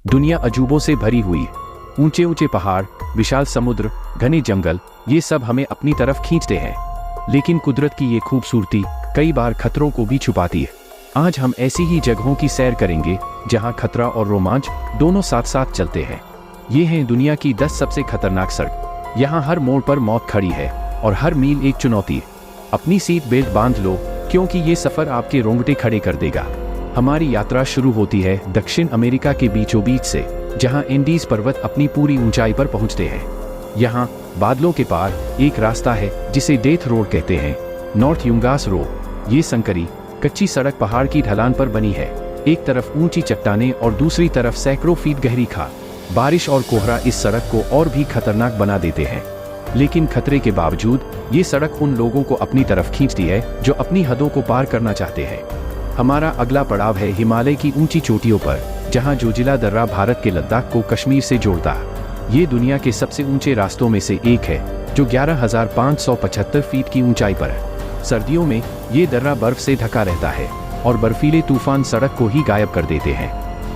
दुनिया अजूबों से भरी हुई है। ऊंचे ऊंचे पहाड़, विशाल समुद्र, घने जंगल, ये सब हमें अपनी तरफ खींचते हैं। लेकिन कुदरत की ये खूबसूरती कई बार खतरों को भी छुपाती है। आज हम ऐसी ही जगहों की सैर करेंगे जहां खतरा और रोमांच दोनों साथ साथ चलते हैं। ये हैं दुनिया की 10 सबसे खतरनाक सड़क। यहाँ हर मोड़ पर मौत खड़ी है और हर मील एक चुनौती है। अपनी सीट बेल्ट बांध लो, क्योंकि ये सफर आपके रोंगटे खड़े कर देगा। हमारी यात्रा शुरू होती है दक्षिण अमेरिका के बीचों बीच से, जहां एंडीज पर्वत अपनी पूरी ऊंचाई पर पहुंचते हैं। यहाँ बादलों के पार एक रास्ता है जिसे डेथ रोड कहते हैं, नॉर्थ यूंगास रोड। ये संकरी कच्ची सड़क पहाड़ की ढलान पर बनी है। एक तरफ ऊंची चट्टानें और दूसरी तरफ सैकड़ों फीट गहरी खाई। बारिश और कोहरा इस सड़क को और भी खतरनाक बना देते हैं। लेकिन खतरे के बावजूद ये सड़क उन लोगों को अपनी तरफ खींचती है जो अपनी हदों को पार करना चाहते हैं। हमारा अगला पड़ाव है हिमालय की ऊंची चोटियों पर, जहां जोजिला दर्रा भारत के लद्दाख को कश्मीर से जोड़ता है। ये दुनिया के सबसे ऊंचे रास्तों में से एक है, जो 11,575 फीट की ऊंचाई पर है। सर्दियों में ये दर्रा बर्फ से ढका रहता है और बर्फीले तूफान सड़क को ही गायब कर देते हैं।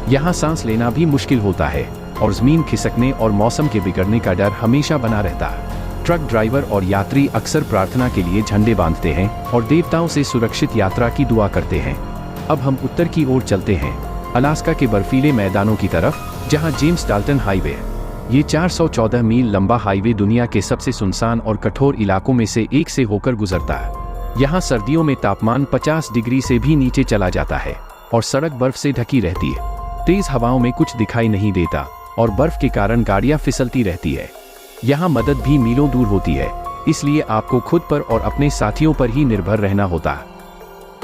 यहाँ सांस लेना भी मुश्किल होता है और जमीन खिसकने और मौसम के बिगड़ने का डर हमेशा बना रहता है। ट्रक ड्राइवर और यात्री अक्सर प्रार्थना के लिए झंडे बांधते हैं और देवताओं से सुरक्षित यात्रा की दुआ करते हैं। अब हम उत्तर की ओर चलते हैं, अलास्का के बर्फीले मैदानों की तरफ, जहां जेम्स डाल्टन हाईवे है। ये 414 मील लंबा हाईवे दुनिया के सबसे सुनसान और कठोर इलाकों में से एक से होकर गुजरता है। यहाँ सर्दियों में तापमान 50 डिग्री से भी नीचे चला जाता है और सड़क बर्फ से ढकी रहती है। तेज हवाओं में कुछ दिखाई नहीं देता और बर्फ के कारण गाड़ियाँ फिसलती रहती है। यहाँ मदद भी मीलों दूर होती है, इसलिए आपको खुद पर और अपने साथियों पर ही निर्भर रहना होता है।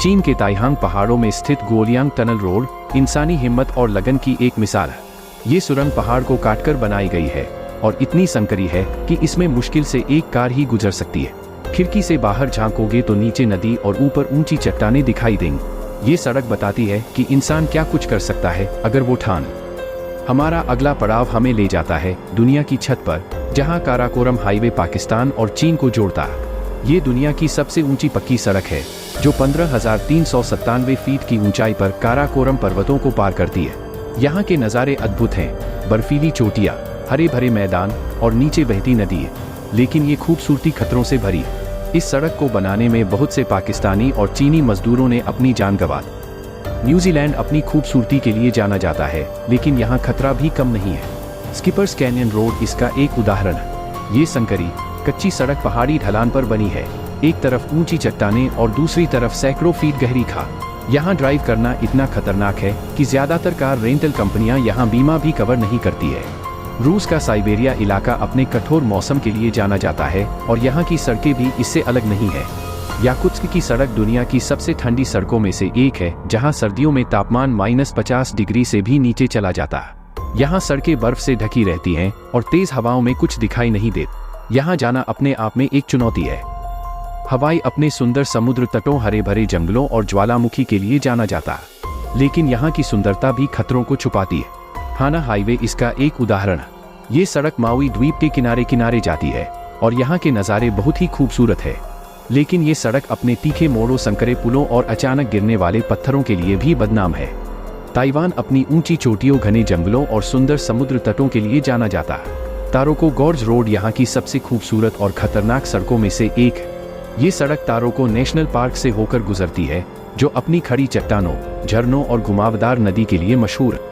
चीन के ताइहांग पहाड़ों में स्थित गोलियांग टनल रोड इंसानी हिम्मत और लगन की एक मिसाल है। ये सुरंग पहाड़ को काटकर बनाई गई है और इतनी संकरी है कि इसमें मुश्किल से एक कार ही गुजर सकती है। खिड़की से बाहर झांकोगे तो नीचे नदी और ऊपर ऊंची चट्टानें दिखाई देंगी। ये सड़क बताती है कि इंसान क्या कुछ कर सकता है अगर वो ठान। हमारा अगला पड़ाव हमें ले जाता है दुनिया की छत पर, जहां काराकोरम हाईवे पाकिस्तान और चीन को जोड़ता है। ये दुनिया की सबसे ऊंची पक्की सड़क है, जो 15,397 फीट की ऊंचाई पर काराकोरम पर्वतों को पार करती है। यहाँ के नज़ारे अद्भुत हैं, बर्फीली चोटियाँ, हरे भरे मैदान और नीचे बहती नदी है। लेकिन ये खूबसूरती खतरों से भरी है। इस सड़क को बनाने में बहुत से पाकिस्तानी और चीनी मजदूरों ने अपनी जान गंवा दी। न्यूजीलैंड अपनी खूबसूरती के लिए जाना जाता है, लेकिन यहाँ खतरा भी कम नहीं है। स्किपर्स कैनियन रोड इसका एक उदाहरण है। ये संकरी कच्ची सड़क पहाड़ी ढलान पर बनी है। एक तरफ ऊंची चट्टानें और दूसरी तरफ सैकड़ों फीट गहरी खाई। यहाँ ड्राइव करना इतना खतरनाक है कि ज्यादातर कार रेंटल कंपनियां यहाँ बीमा भी कवर नहीं करती है। रूस का साइबेरिया इलाका अपने कठोर मौसम के लिए जाना जाता है और यहाँ की सड़कें भी इससे अलग नहीं है। याकुत्स्क की सड़क दुनिया की सबसे ठंडी सड़कों में से एक है, जहाँ सर्दियों में तापमान -50 डिग्री से भी नीचे चला जाता है। यहाँ सड़कें बर्फ से ढकी रहती हैं और तेज हवाओं में कुछ दिखाई नहीं देती। यहाँ जाना अपने आप में एक चुनौती है। हवाई अपने सुंदर समुद्र तटों, हरे भरे जंगलों और ज्वालामुखी के लिए जाना जाता है, लेकिन यहाँ की सुंदरता भी खतरों को छुपाती है। हाना हाईवे इसका एक उदाहरण है। ये सड़क माउई द्वीप के किनारे किनारे जाती है और यहाँ के नज़ारे बहुत ही खूबसूरत है। लेकिन ये सड़क अपने तीखे मोड़ों, संकरे पुलों और अचानक गिरने वाले पत्थरों के लिए भी बदनाम है। ताइवान अपनी ऊंची चोटियों, घने जंगलों और सुंदर समुद्र तटों के लिए जाना जाता है। तारोको गॉर्ज रोड यहाँ की सबसे खूबसूरत और खतरनाक सड़कों में से एक है। ये सड़क तारोको नेशनल पार्क से होकर गुजरती है, जो अपनी खड़ी चट्टानों, झरनों और घुमावदार नदी के लिए मशहूर है।